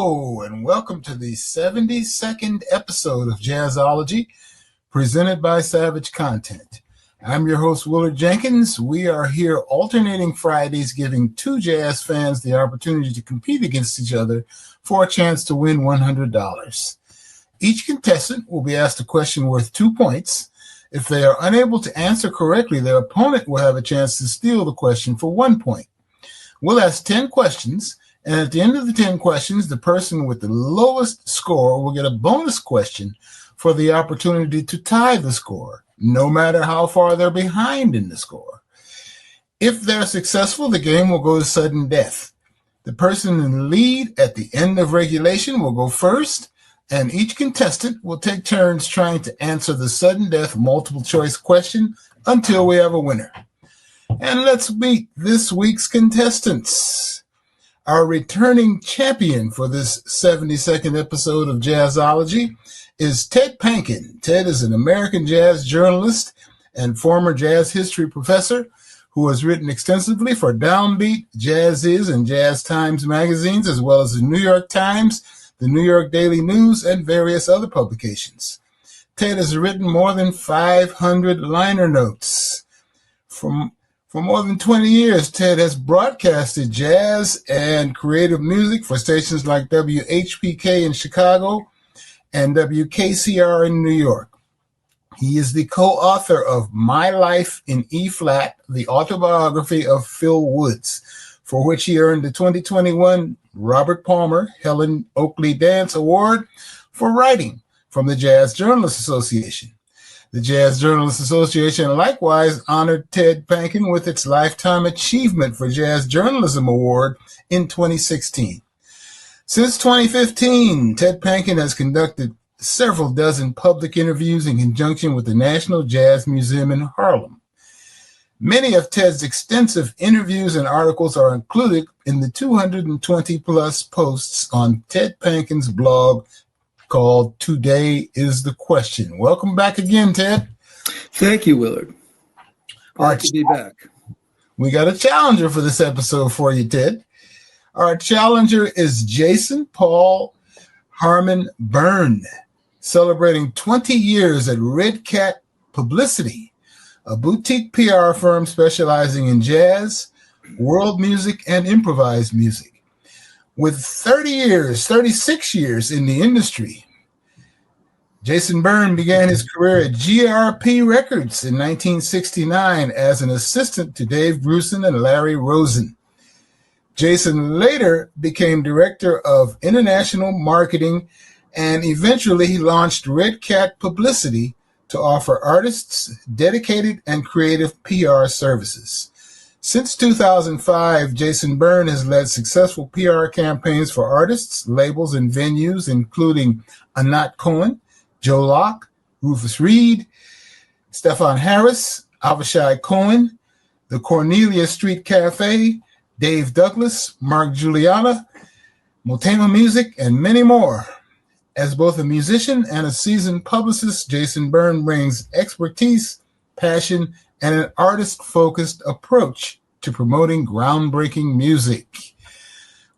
Hello, and welcome to the 72nd episode of Jazzology, presented by Savage Content. I'm your host, Willard Jenkins. We are here alternating Fridays, giving two jazz fans the opportunity to compete against each other for a chance to win $100. Each contestant will be asked a question worth 2 points. If they are unable to answer correctly, their opponent will have a chance to steal the question for 1 point. We'll ask 10 questions, and at the end of the 10 questions, the person with the lowest score will get a bonus question for the opportunity to tie the score, no matter how far they're behind in the score. If they're successful, the game will go to sudden death. The person in the lead at the end of regulation will go first, and each contestant will take turns trying to answer the sudden death multiple choice question until we have a winner. And let's meet this week's contestants. Our returning champion for this 72nd episode of Jazzology is Ted Panken. Ted is an American jazz journalist and former jazz history professor who has written extensively for DownBeat, Jazziz, and Jazz Times magazines, as well as the New York Times, the New York Daily News, and various other publications. Ted has written more than 500 liner notes. For more than 20 years, Ted has broadcasted jazz and creative music for stations like WHPK in Chicago and WKCR in New York. He is the co-author of My Life in E-Flat, the Autobiography of Phil Woods, for which he earned the 2021 Robert Palmer-Helen Oakley Dance Award for writing from the Jazz Journalists Association. The Jazz Journalists Association likewise honored Ted Panken with its Lifetime Achievement for Jazz Journalism Award in 2016. Since 2015, Ted Panken has conducted several dozen public interviews in conjunction with the National Jazz Museum in Harlem. Many of Ted's extensive interviews and articles are included in the 220-plus posts on Ted Panken's blog called Today is the Question. Welcome back again, Ted. Thank you, Willard. Glad to be back. We got a challenger for this episode for you, Ted. Our challenger is Jason Paul Harman Byrne, celebrating 20 years at Red Cat Publicity, a boutique PR firm specializing in jazz, world music, and improvised music. With 36 years in the industry, Jason Byrne began his career at GRP Records in 1969 as an assistant to Dave Grusin and Larry Rosen. Jason later became director of international marketing, and eventually he launched Red Cat Publicity to offer artists dedicated and creative PR services. Since 2005, Jason Byrne has led successful PR campaigns for artists, labels, and venues, including Anat Cohen, Joe Locke, Rufus Reed, Stefan Harris, Avishai Cohen, the Cornelia Street Cafe, Dave Douglas, Mark Juliana, Motema Music, and many more. As both a musician and a seasoned publicist, Jason Byrne brings expertise, passion, and an artist-focused approach to promoting groundbreaking music.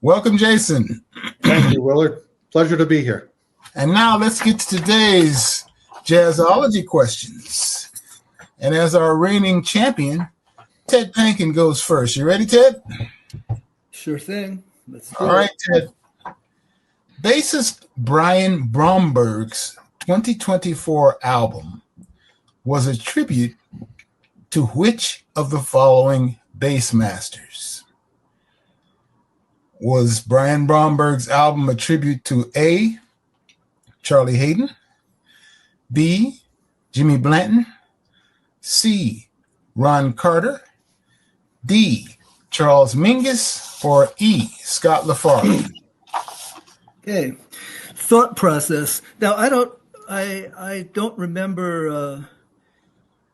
Welcome, Jason. Thank you, Willard. Pleasure to be here. And now let's get to today's Jazzology questions. And as our reigning champion, Ted Panken goes first. You ready, Ted? Sure thing. Let's do All right, Ted. Bassist Brian Bromberg's 2024 album was a tribute to which of the following bass masters? Was Brian Bromberg's album a tribute to A, Charlie Haden, B, Jimmy Blanton, C, Ron Carter, D, Charles Mingus, or E, Scott LaFarge? Okay. Thought process. Now, I don't remember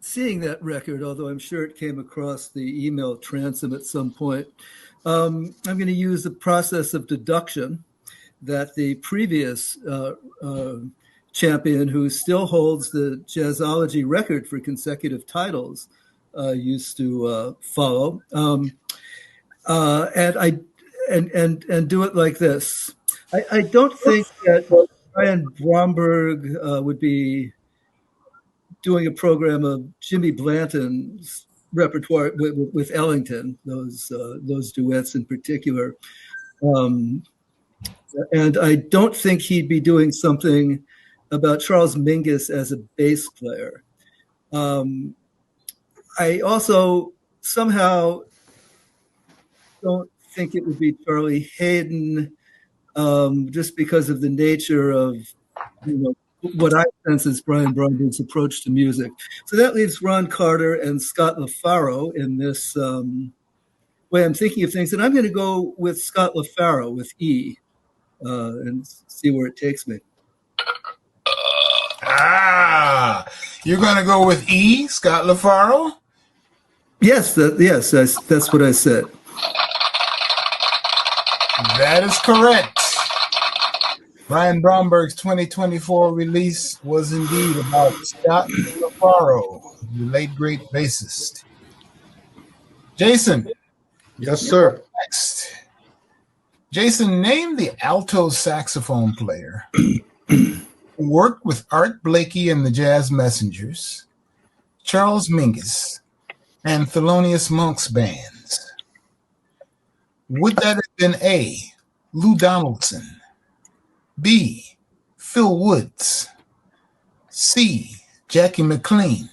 seeing that record, although I'm sure it came across the email transom at some point. I'm going to use the process of deduction that the previous champion, who still holds the Jazzology record for consecutive titles, used to follow, and do it like this. I don't think that Brian Bromberg would be doing a program of Jimmy Blanton's repertoire with Ellington, those duets in particular. Um, and I don't think he'd be doing something about Charles Mingus as a bass player. I also somehow don't think it would be Charlie Hayden, just because of the nature of, what I sense is Brian Bromberg's approach to music. So that leaves Ron Carter and Scott LaFaro in this way I'm thinking of things. And I'm going to go with Scott LaFaro with E and see where it takes me. You're going to go with E, Scott LaFaro? Yes, that's what I said. That is correct. Brian Bromberg's 2024 release was indeed about Scott LaFaro, the late great bassist. Jason. Yes, sir. Next. Jason, name the alto saxophone player who worked with Art Blakey and the Jazz Messengers, Charles Mingus, and Thelonious Monk's bands. Would that have been A, Lou Donaldson, B, Phil Woods, C, Jackie McLean,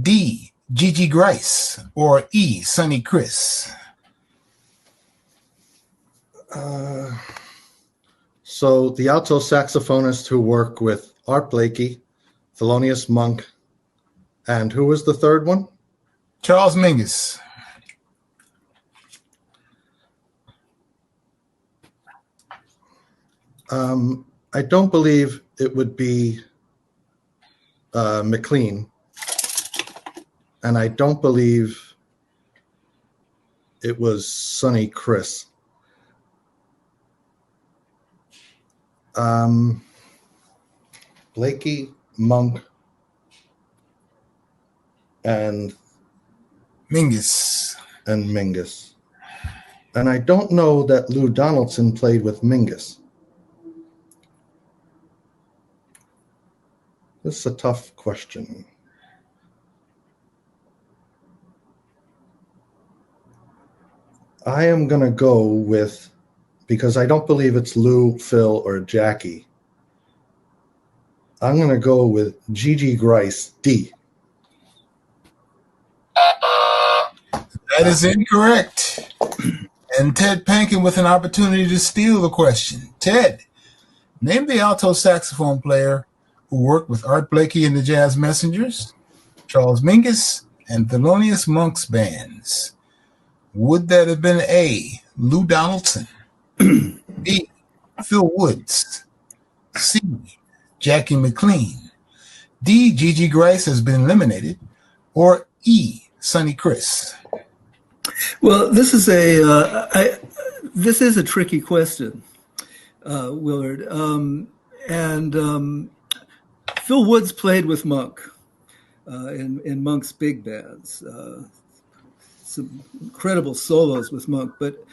D, Gigi Grice, or E, Sonny Chris? So the alto saxophonists who work with Art Blakey, Thelonious Monk, and who was the third one? Charles Mingus. I don't believe it would be McLean, and I don't believe it was Sonny Chris. Blakey, Monk, and Mingus. And I don't know that Lou Donaldson played with Mingus. This is a tough question. I am going to go with, because I don't believe it's Lou, Phil, or Jackie, I'm going to go with Gigi Grice, D. That is incorrect. And Ted Panken with an opportunity to steal the question. Ted, name the alto saxophone player who worked with Art Blakey and the Jazz Messengers, Charles Mingus, and Thelonious Monk's bands. Would that have been A, Lou Donaldson, B, Phil Woods, C, Jackie McLean, D, Gigi Grice has been eliminated, or E, Sonny Chris? Well, this is a tricky question, Willard. Phil Woods played with Monk in Monk's big bands. Some incredible solos with Monk, but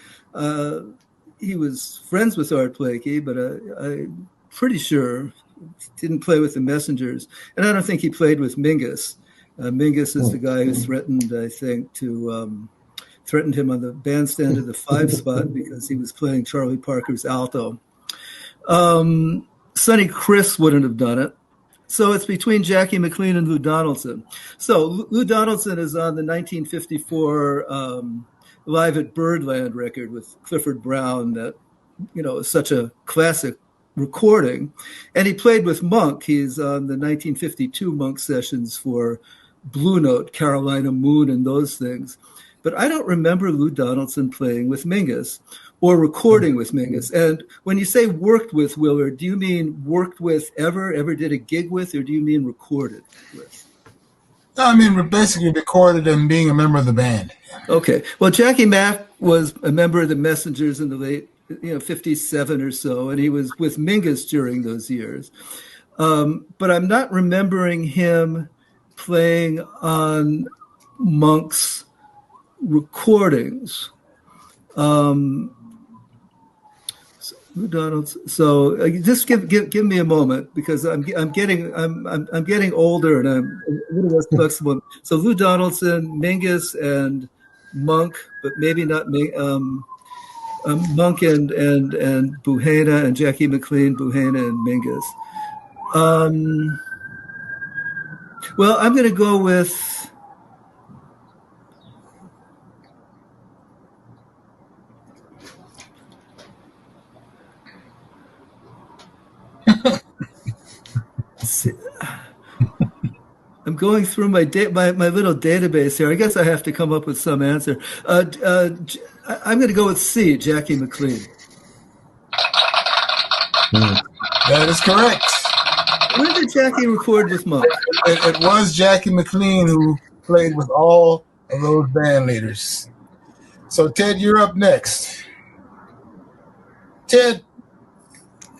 he was friends with Art Blakey, but I'm pretty sure he didn't play with the Messengers. And I don't think he played with Mingus. Mingus is the guy who threatened, I think, threatened him on the bandstand of the 5 spot because he was playing Charlie Parker's alto. Sonny Chris wouldn't have done it. So it's between Jackie McLean and Lou Donaldson. So Lou Donaldson is on the 1954 Live at Birdland record with Clifford Brown that, is such a classic recording. And he played with Monk. He's on the 1952 Monk sessions for Blue Note, Carolina Moon, and those things. But I don't remember Lou Donaldson playing with Mingus or recording with Mingus. And when you say worked with, Willard, do you mean worked with ever did a gig with, or do you mean recorded with? No, I mean basically recorded and being a member of the band. Okay. Well, Jackie Mack was a member of the Messengers in the late 57 or so, and he was with Mingus during those years. But I'm not remembering him playing on Monk's Lou Donaldson. So just give me a moment because I'm getting older and I'm a little less flexible. So Lou Donaldson, Mingus, and Monk, but maybe not Monk and Buhena and Jackie McLean, Buhena and Mingus. Well, I'm going to go with. I'm going through my little database here. I guess I have to come up with some answer. I'm going to go with C, Jackie McLean. That is correct. When did Jackie record with Monk? It was Jackie McLean who played with all of those band leaders. So, Ted, you're up next. Ted,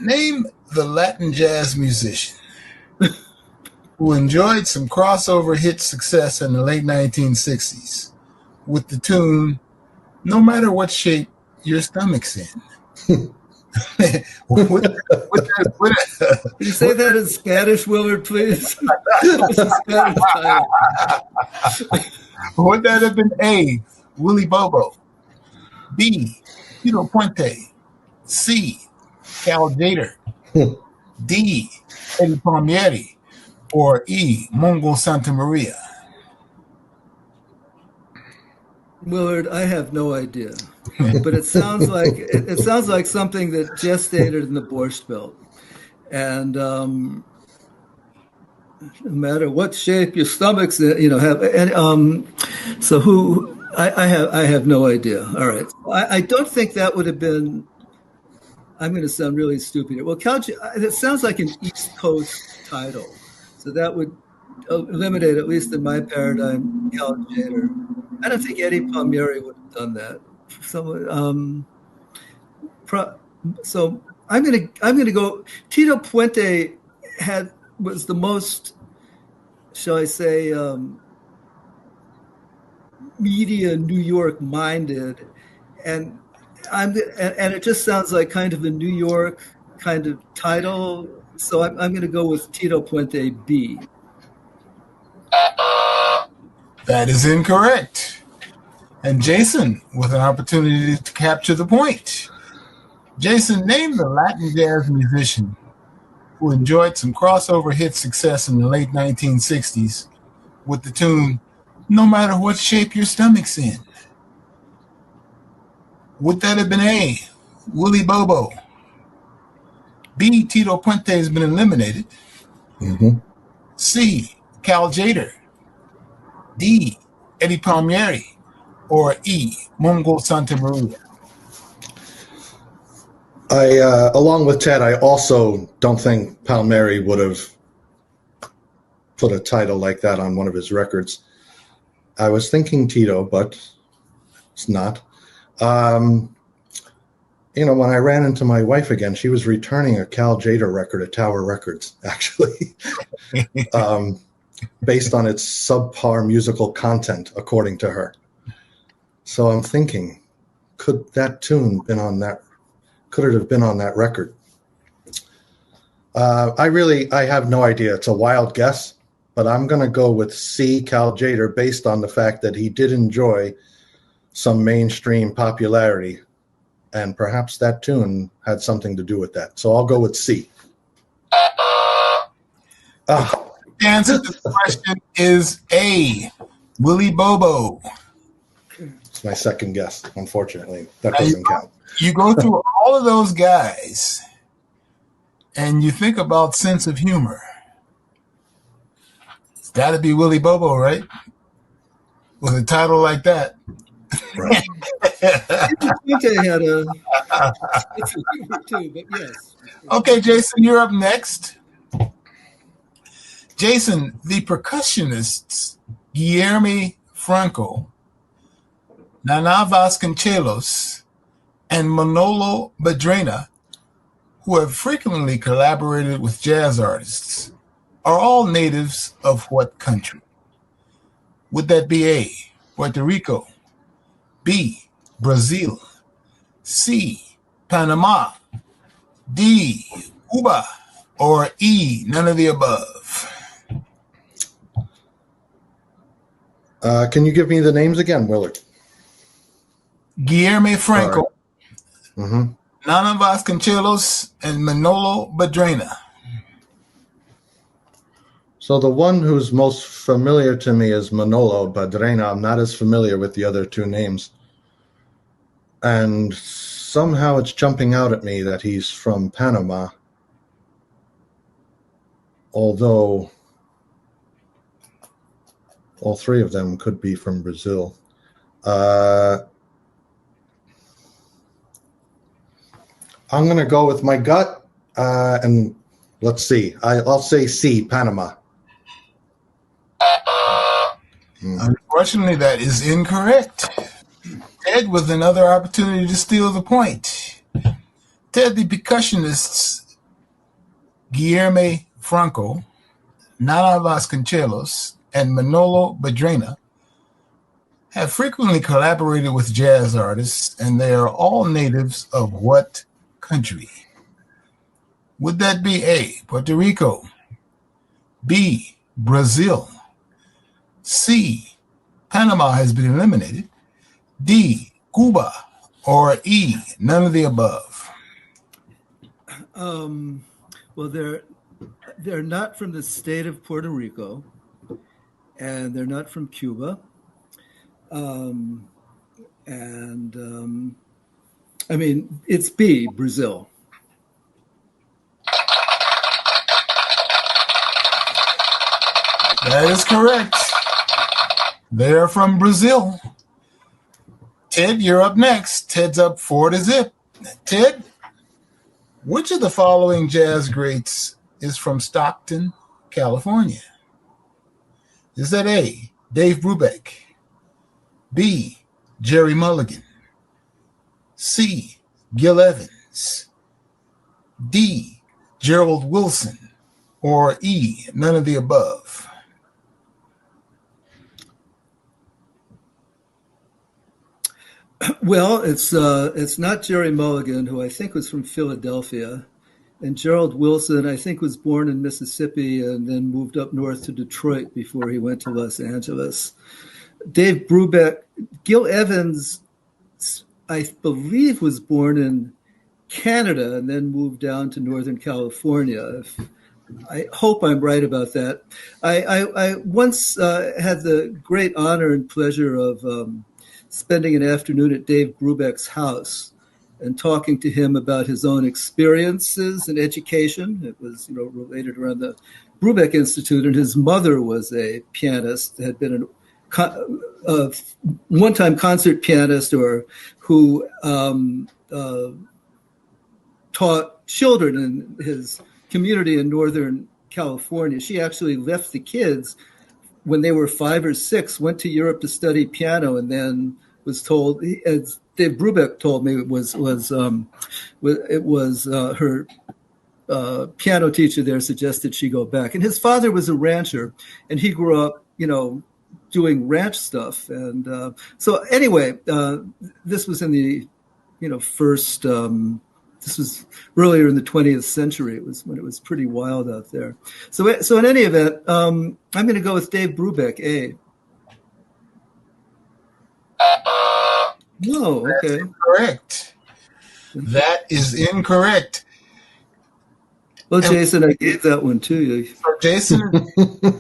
name the Latin jazz musician who enjoyed some crossover hit success in the late 1960s with the tune "No Matter What Shape Your Stomach's In." Can you say that in Spanish, Willard, please? Would that have been A, Willie Bobo, B, Tito Puente, C, Cal Jader, D, Eddie Palmieri, or E, Mongo Santa Maria? Willard, I have no idea, but it sounds like something that gestated in the Borscht Belt, and no matter what shape your stomach's in, have. And so who? I have no idea. All right, I don't think that would have been. I'm going to sound really stupid here. Well, it sounds like an East Coast title, so that would eliminate, at least in my paradigm, Cal Jader. I don't think Eddie Palmieri would have done that. So I'm gonna go. Tito Puente was the most, shall I say, media New York minded, and it just sounds like kind of a New York kind of title. So I'm going to go with Tito Puente B. That is incorrect. And Jason, with an opportunity to capture the point. Jason, name the Latin jazz musician who enjoyed some crossover hit success in the late 1960s with the tune "No Matter What Shape Your Stomach's In." Would that have been A, Willie Bobo? B, Tito Puente has been eliminated. Mm-hmm. C, Cal Jader. D, Eddie Palmieri. Or E, Mongo Santa Maria? Along with Ted, I also don't think Palmieri would have put a title like that on one of his records. I was thinking Tito, but it's not. When I ran into my wife again, she was returning a Cal Jader record at Tower Records, actually, based on its subpar musical content, according to her. So I'm thinking, could that tune been on that? Could it have been on that record? I have no idea. It's a wild guess, but I'm going to go with C, Cal Jader, based on the fact that he did enjoy some mainstream popularity, and perhaps that tune had something to do with that. So I'll go with C. The answer to the question is A, Willie Bobo. It's my second guess, unfortunately. That doesn't count. You go through all of those guys, and you think about sense of humor. It's got to be Willie Bobo, right? With a title like that. Right. Had a too, but yes. Okay, Jason, you're up next. Jason, the percussionists Guillermo Franco, Nana Vasconcelos, and Manolo Badrena, who have frequently collaborated with jazz artists, are all natives of what country? Would that be A, Puerto Rico, B, Brazil, C, Panama, D, Cuba, or E, none of the above? Can you give me the names again, Willard? Guillermo Franco, Mm-hmm. Nana Vasconcelos, and Manolo Badrena. So the one who's most familiar to me is Manolo Badrena. I'm not as familiar with the other two names. And somehow it's jumping out at me that he's from Panama. Although all three of them could be from Brazil. I'm going to go with my gut, and let's see. I'll say C, Panama. Unfortunately, that is incorrect. Ted with another opportunity to steal the point. Ted, the percussionists Guillermo Franco, Nana Vasconcelos, and Manolo Badrena have frequently collaborated with jazz artists, and they are all natives of what country? Would that be A, Puerto Rico, B, Brazil, C, Panama has been eliminated, D, Cuba, or E, none of the above? Well, they're not from the state of Puerto Rico, and they're not from Cuba. I mean, it's B, Brazil. That is correct. They are from Brazil. Ted, you're up next. Ted's up 4-0. Ted, which of the following jazz greats is from Stockton, California? Is that A, Dave Brubeck, B, Jerry Mulligan, C, Gil Evans, D, Gerald Wilson, or E, none of the above? Well, it's not Jerry Mulligan, who I think was from Philadelphia, and Gerald Wilson, I think, was born in Mississippi and then moved up north to Detroit before he went to Los Angeles. Dave Brubeck, Gil Evans, I believe, was born in Canada and then moved down to Northern California. I hope I'm right about that. I once had the great honor and pleasure of spending an afternoon at Dave Brubeck's house and talking to him about his own experiences in education. It was, related around the Brubeck Institute, and his mother was a pianist, had been a one-time concert pianist, or who taught children in his community in Northern California. She actually left the kids when they were 5 or 6, went to Europe to study piano, and then was told, as Dave Brubeck told me, it was her piano teacher there suggested she go back. And his father was a rancher, and he grew up, doing ranch stuff. And so anyway, this was in the, first. This was earlier in the 20th century. It was when it was pretty wild out there. So in any event, I'm going to go with Dave Brubeck, A. No, okay. That's incorrect. That is incorrect. Well, Jason, I gave that one to you. So Jason,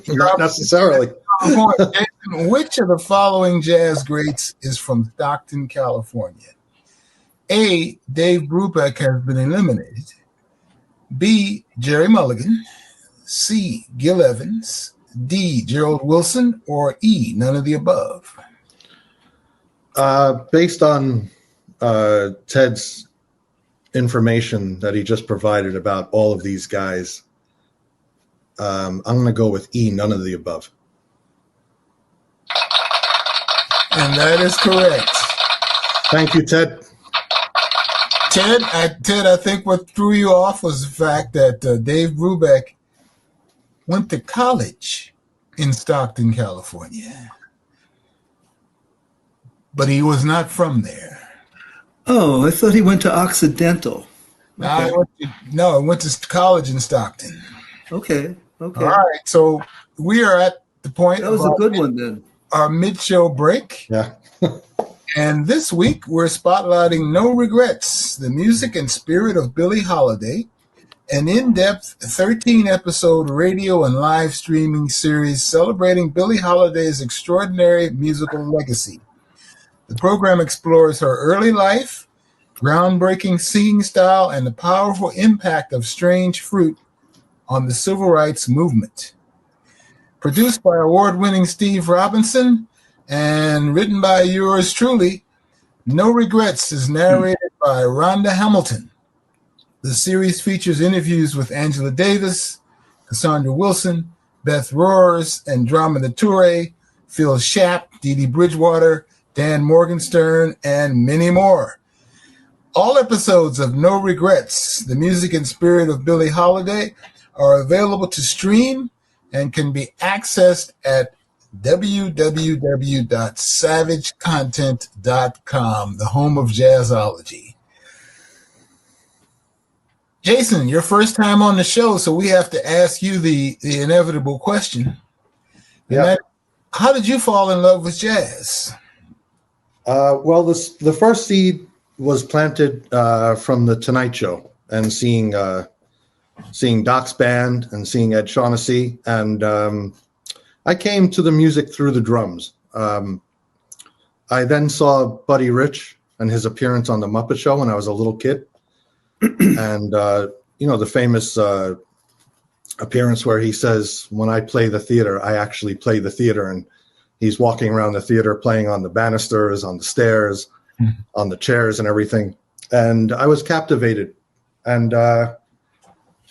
not necessarily. Jason, which of the following jazz greats is from Stockton, California? A, Dave Brubeck has been eliminated. B, Jerry Mulligan. C, Gil Evans. D, Gerald Wilson. Or E, none of the above? Based on Ted's information that he just provided about all of these guys, I'm going to go with E, none of the above. And that is correct. Thank you, Ted. Ted, I think what threw you off was the fact that Dave Brubeck went to college in Stockton, California. But he was not from there. Oh, I thought he went to Occidental. I went to college in Stockton. Okay. All right. So we are at the point That was a good one then. Our mid-show break. Yeah. And this week we're spotlighting No Regrets, the music and spirit of Billie Holiday, an in-depth 13-episode radio and live streaming series celebrating Billie Holiday's extraordinary musical legacy. The program explores her early life, groundbreaking singing style, and the powerful impact of Strange Fruit on the civil rights movement. Produced by award-winning Steve Robinson and written by yours truly, No Regrets is narrated by Rhonda Hamilton. The series features interviews with Angela Davis, Cassandra Wilson, Beth Roars, Andromeda Toure, Phil Schaap, Dee Dee Bridgewater, Dan Morgenstern, and many more. All episodes of No Regrets, the music and spirit of Billie Holiday, are available to stream and can be accessed at www.savagecontent.com, the home of Jazzology. Jason, your first time on the show, so we have to ask you the inevitable question. Yeah. How did you fall in love with jazz? Well, the first seed was planted from the Tonight Show and seeing Doc's band and seeing Ed Shaughnessy, and I came to the music through the drums. I then saw Buddy Rich and his appearance on the Muppet Show when I was a little kid. And, the famous appearance where he says, when I play the theater, I actually play the theater. And he's walking around the theater playing on the banisters, on the stairs, on the chairs and everything. And I was captivated. And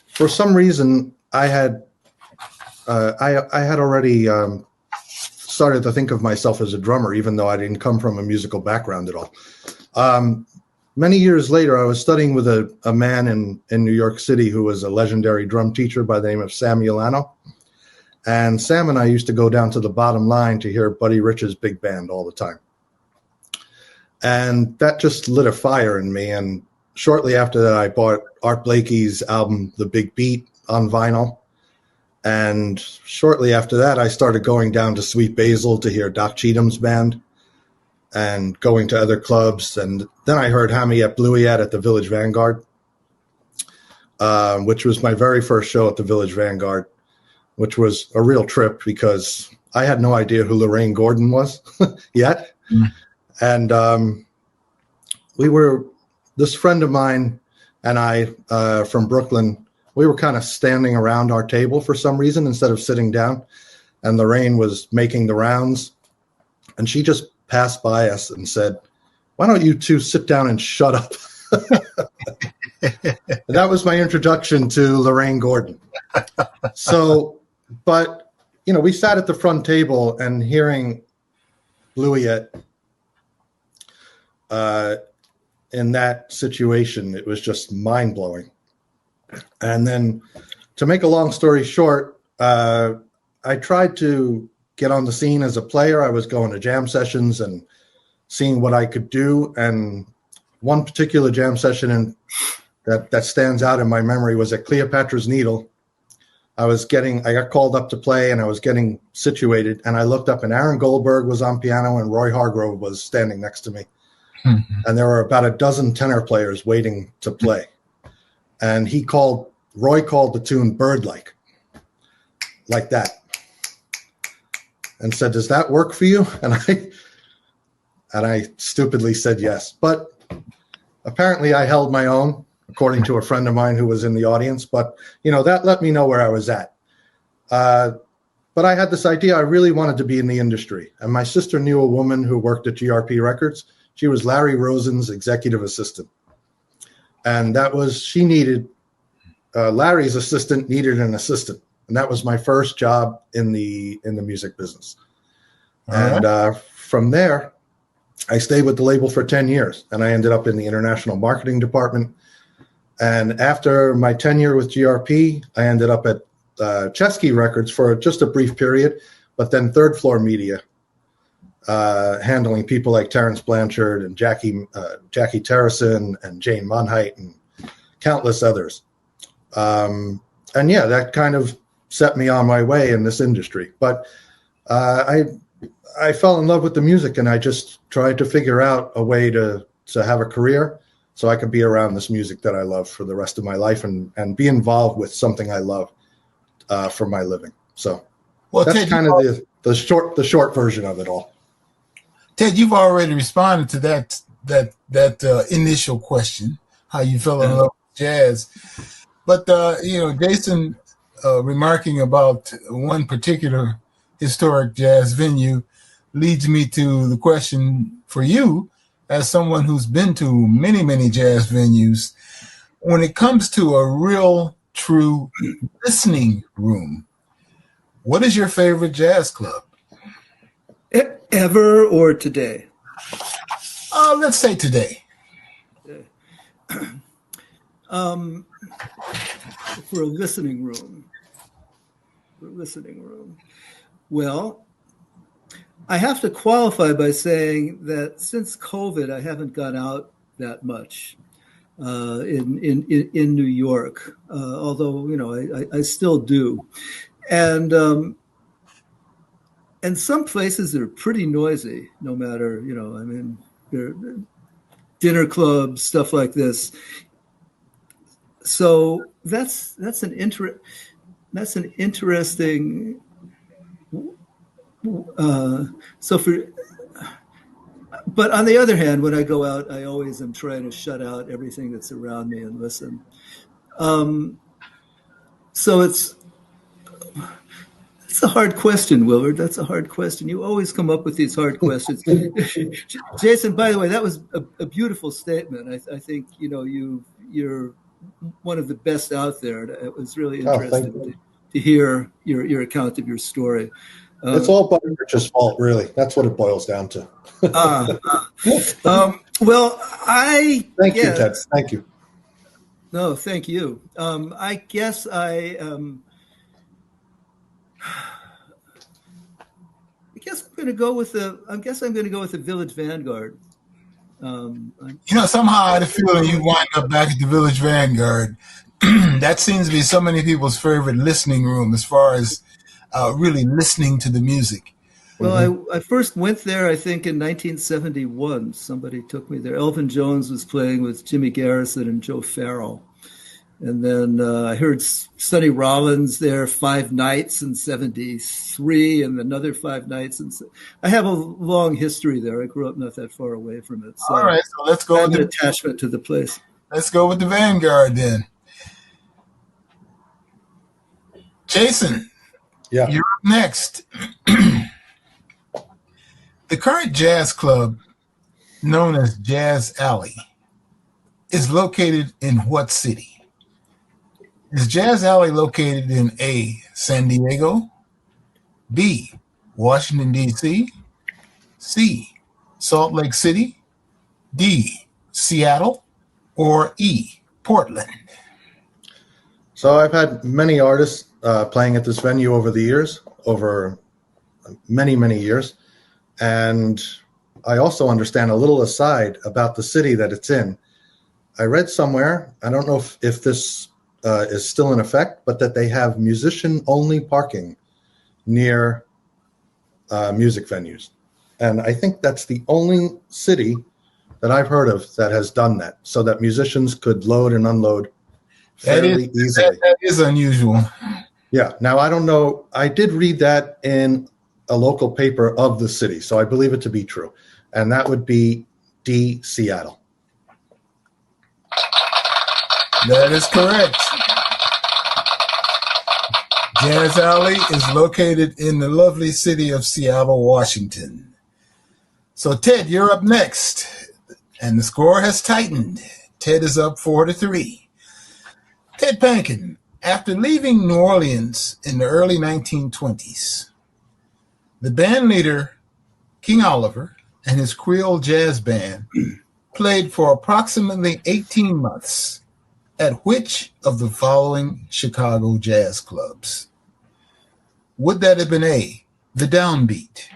for some reason, I had already started to think of myself as a drummer, even though I didn't come from a musical background at all. Many years later, I was studying with a man in New York City who was a legendary drum teacher by the name of Sam Milano. And Sam and I used to go down to the Bottom Line to hear Buddy Rich's big band all the time. And that just lit a fire in me. And shortly after that, I bought Art Blakey's album, The Big Beat, on vinyl. And shortly after that, I started going down to Sweet Basil to hear Doc Cheatham's band and going to other clubs. And then I heard Hamiette Bluiat at the Village Vanguard, which was my very first show at the Village Vanguard, which was a real trip because I had no idea who Lorraine Gordon was yet. And this friend of mine and I from Brooklyn, we were kind of standing around our table for some reason instead of sitting down. And Lorraine was making the rounds. And she just passed by us and said, "Why don't you two sit down and shut up?" And that was my introduction to Lorraine Gordon. So, but, we sat at the front table and hearing Bluiat in that situation, it was just mind-blowing. And then, to make a long story short, I tried to get on the scene as a player. I was going to jam sessions and seeing what I could do. And one particular jam session that stands out in my memory was at Cleopatra's Needle. I got called up to play and I was getting situated, and I looked up and Aaron Goldberg was on piano and Roy Hargrove was standing next to me. And there were about a dozen tenor players waiting to play. And Roy called the tune Bird-like, like that, and said, "Does that work for you?" And I stupidly said yes. But apparently I held my own, according to a friend of mine who was in the audience. But, that let me know where I was at. But I had this idea. I really wanted to be in the industry. And my sister knew a woman who worked at GRP Records. She was Larry Rosen's executive assistant. And Larry's assistant needed an assistant. And that was my first job in the music business. And from there, I stayed with the label for 10 years, and I ended up in the international marketing department. And after my tenure with GRP, I ended up at Chesky Records for just a brief period, but then Third Floor Media, handling people like Terrence Blanchard and Jackie Terrison and Jane Monheit and countless others. And yeah, that kind of set me on my way in this industry. But I fell in love with the music, and I just tried to figure out a way to have a career so I could be around this music that I love for the rest of my life and be involved with something I love for my living. So that's Ted, kind of the short version of it all. Ted, you've already responded to that initial question, how you fell in love with jazz. But Jason remarking about one particular historic jazz venue leads me to the question for you, as someone who's been to many, many jazz venues. When it comes to a real, true listening room, what is your favorite jazz club? Ever or today? Let's say today. For a listening room. Well, I have to qualify by saying that since COVID, I haven't gone out that much in New York, although I still do, and some places are pretty noisy. No matter they're dinner clubs, stuff like this. So that's an interesting. But on the other hand, when I go out, I always am trying to shut out everything that's around me and listen. So it's a hard question, Willard. That's a hard question. You always come up with these hard questions. Jason, by the way, that was a beautiful statement. I think you're one of the best out there. It was really interesting to hear your account of your story. It's all Buddy Rich's fault, really. That's what it boils down to. Well, Thank you, Ted. Thank you. No, thank you. I guess I'm going to go with the Village Vanguard. Somehow I had a feeling you wind up back at the Village Vanguard. That seems to be so many people's favorite listening room as far as really listening to the music. Well, I first went there, I think, in 1971. Somebody took me there. Elvin Jones was playing with Jimmy Garrison and Joe Farrell. And then I heard Sonny Rollins there 5 nights in 73 and another 5 nights. I have a long history there. I grew up not that far away from it. So all right, so let's go with an attachment to the place. Let's go with the Vanguard then. Jason, yeah, you're up next. The current jazz club, known as Jazz Alley, is located in what city? Is Jazz Alley located in A, San Diego, B, Washington, D.C., C, Salt Lake City, D, Seattle, or E, Portland? So I've had many artists playing at this venue over the years, over many, many years. And I also understand a little aside about the city that it's in. I read somewhere, I don't know if this is still in effect, but that they have musician-only parking near music venues. And I think that's the only city that I've heard of that has done that, so that musicians could load and unload fairly easily. That is unusual. Yeah. Now, I don't know. I did read that in a local paper of the city, so I believe it to be true. And that would be D, Seattle. That is correct. Jazz Alley is located in the lovely city of Seattle, Washington. So, Ted, you're up next. And the score has tightened. Ted is up 4-3. Ted Panken, after leaving New Orleans in the early 1920s, the band leader, King Oliver, and his Creole jazz band played for approximately 18 months at which of the following Chicago jazz clubs? Would that have been A, the DownBeat,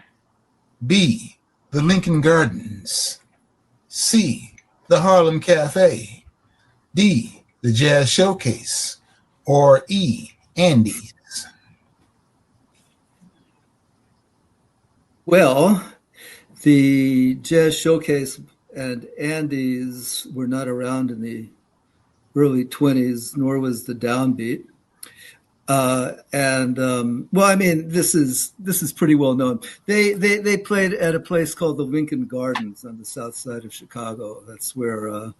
B, the Lincoln Gardens, C, the Harlem Cafe, D, the Jazz Showcase, or E, Andy's? Well, the Jazz Showcase and Andy's were not around in the early 20s, nor was the DownBeat. Well, I mean, this is pretty well known. They played at a place called the Lincoln Gardens on the south side of Chicago. That's where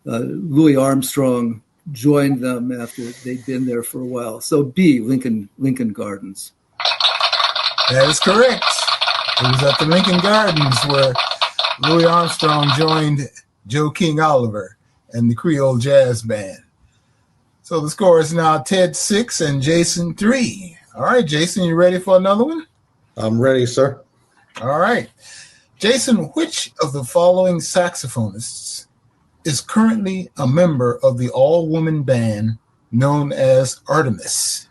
Louis Armstrong joined them after they'd been there for a while. So B, Lincoln Gardens. That is correct. It was at the Lincoln Gardens where Louis Armstrong joined Joe King Oliver and the Creole Jazz Band. So the score is now Ted 6 and Jason 3. All right, Jason, you ready for another one? I'm ready, sir. All right. Jason, which of the following saxophonists is currently a member of the all-woman band known as Artemis?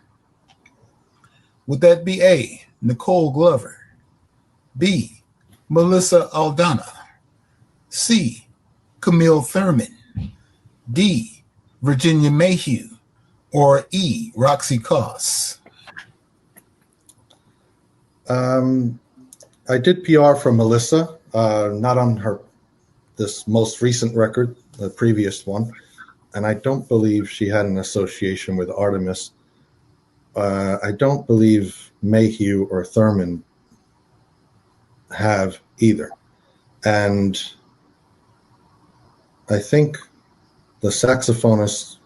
Would that be A, Nicole Glover, B, Melissa Aldana, C, Camille Thurman, D, Virginia Mayhew, or E, Roxy Coss? I did PR for Melissa, not on this most recent record, the previous one, and I don't believe she had an association with Artemis. I don't believe Mayhew or Thurman have either. And I think the saxophonist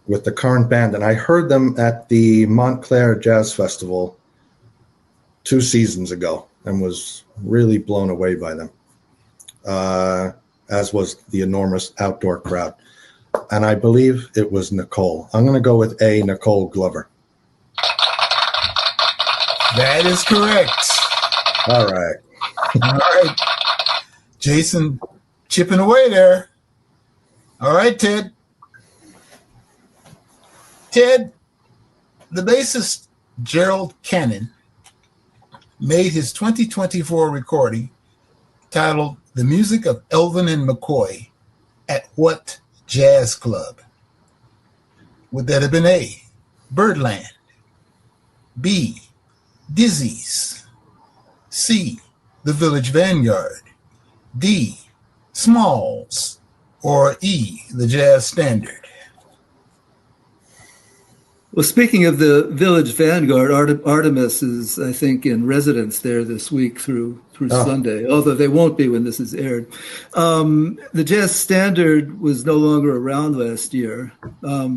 with the current band, and I heard them at the Montclair Jazz Festival 2 seasons ago and was really blown away by them, as was the enormous outdoor crowd. And I believe it was Nicole. I'm going to go with A, Nicole Glover. That is correct. All right. All right. Jason chipping away there. All right, Ted. Ted, the bassist Gerald Cannon made his 2024 recording titled The Music of Elvin and McCoy at what jazz club? Would that have been A, Birdland, B, Dizzy's, C, the Village Vanguard, D, Smalls, or E, the Jazz Standard? Well, speaking of the Village Vanguard, Artemis is, I think, in residence there this week through Sunday, although they won't be when this is aired. The Jazz Standard was no longer around last year. I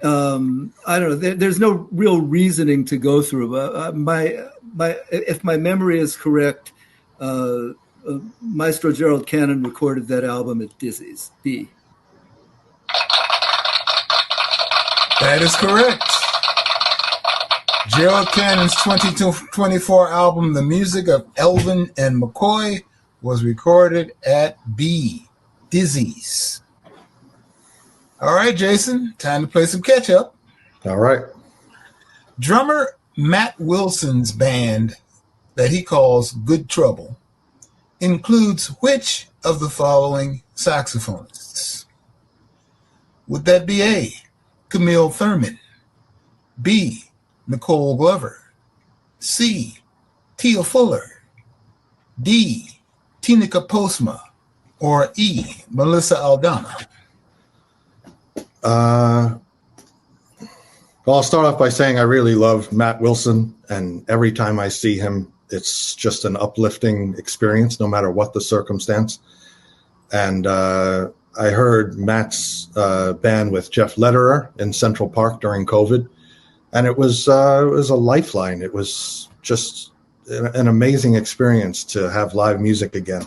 don't know. There's no real reasoning to go through. If my memory is correct, Maestro Gerald Cannon recorded that album at Dizzy's. B. That is correct. Gerald Cannon's 2024 album, The Music of Elvin and McCoy, was recorded at B, Dizzy's. All right, Jason, time to play some catch-up. All right. Drummer Matt Wilson's band that he calls Good Trouble includes which of the following saxophonists? Would that be A, Camille Thurman, B, Nicole Glover, C, Tia Fuller, D, Tinika Postma, or E, Melissa Aldana? Well, I'll start off by saying I really love Matt Wilson, and every time I see him, it's just an uplifting experience, no matter what the circumstance. And I heard Matt's band with Jeff Lederer in Central Park during COVID, and it was a lifeline. It was just an amazing experience to have live music again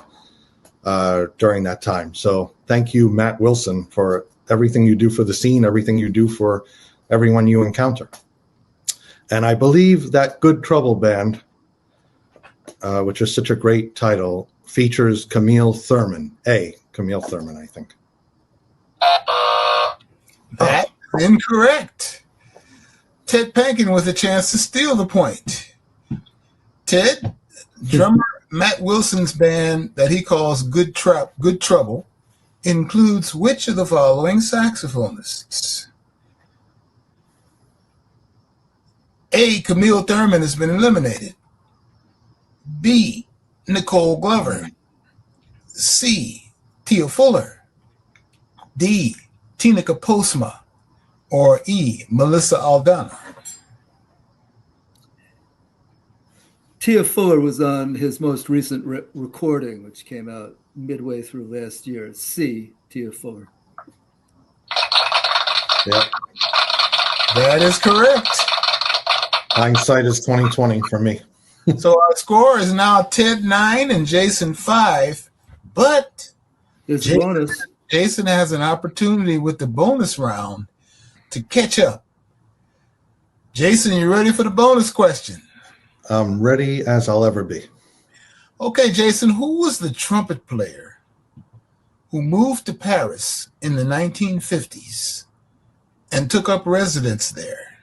during that time. So thank you, Matt Wilson, for everything you do for the scene, everything you do for everyone you encounter. And I believe that Good Trouble band, which is such a great title, features Camille Thurman. A, Camille Thurman, I think. That's incorrect. Ted Panken with a chance to steal the point. Ted, drummer Matt Wilson's band that he calls Good Trouble includes which of the following saxophonists? A. Camille Thurman has been eliminated. B. Nicole Glover. C. Tia Fuller. D. Tina Postma. Or E. Melissa Aldana. Tia Fuller was on his most recent recording, which came out midway through last year. C. Tia Fuller. Yep. That is correct. Hindsight is 2020 for me. So our score is now Ted 9 and Jason 5, but There's a bonus. Jason has an opportunity with the bonus round to catch up. Jason, you ready for the bonus question? I'm ready as I'll ever be. Okay, Jason, who was the trumpet player who moved to Paris in the 1950s and took up residence there?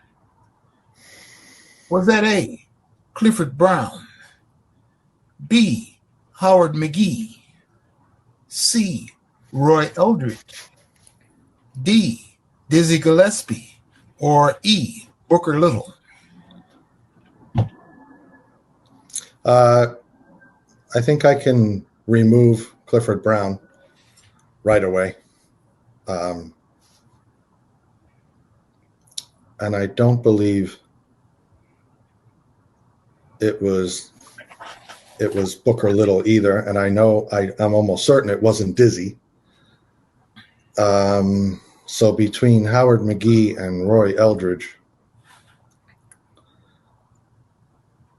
Was that A, Clifford Brown, B, Howard McGee, C, Roy Eldridge, D, Dizzy Gillespie, or E, Booker Little? I think I can remove Clifford Brown right away. And I don't believe it was Booker Little either. And I know I'm almost certain it wasn't Dizzy. So between Howard McGee and Roy Eldridge,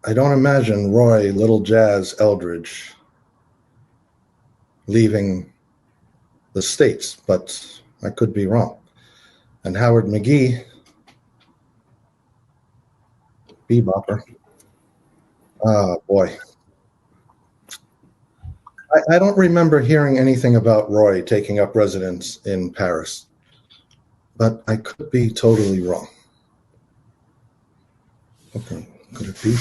I don't imagine Roy Little Jazz Eldridge leaving the States, but I could be wrong. And Howard McGee, bebopper. Oh, boy. I don't remember hearing anything about Roy taking up residence in Paris, but I could be totally wrong. Okay, could it be?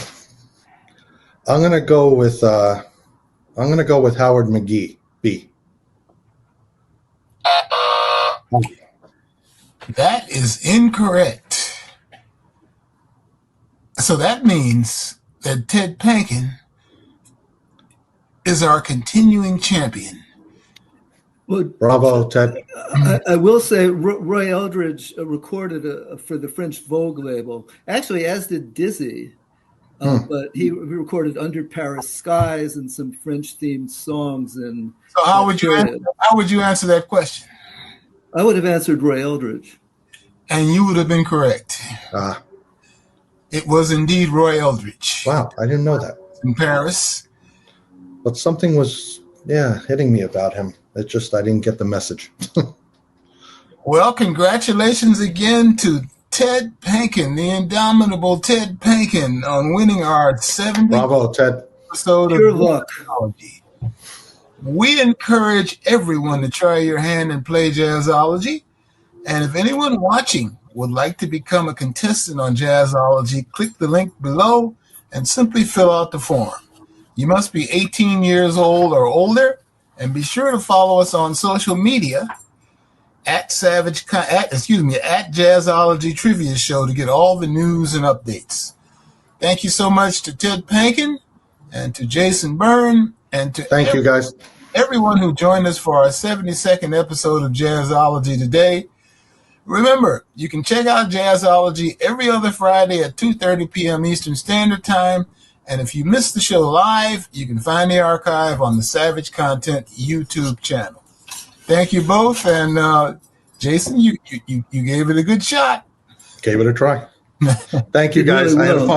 I'm gonna go with Howard McGee. B. That is incorrect. So that means that Ted Panken is our continuing champion. Well, Bravo, Ted. I will say Roy Eldridge recorded for the French Vogue label, actually, as did Dizzy. But he recorded Under Paris Skies and some French-themed songs. And so how would you answer that question? I would have answered Roy Eldridge. And you would have been correct. It was indeed Roy Eldridge. Wow, I didn't know that. In Paris. But something was, hitting me about him. It just, I didn't get the message. Well, congratulations again to Ted Panken, the indomitable Ted Panken, on winning our 70th Bravo, Ted. episode Pure of luck. Jazzology. We encourage everyone to try your hand and play Jazzology. And if anyone watching would like to become a contestant on Jazzology, click the link below and simply fill out the form. You must be 18 years old or older, and be sure to follow us on social media at Jazzology Trivia Show to get all the news and updates. Thank you so much to Ted Panken and to Jason Byrne and to Thank you, guys. Everyone who joined us for our 72nd episode of Jazzology today. Remember, you can check out Jazzology every other Friday at 2:30 p.m. Eastern Standard Time. And if you missed the show live, you can find the archive on the Savage Content YouTube channel. Thank you both. And Jason, you gave it a good shot. Gave it a try. Thank you, guys. I had fun.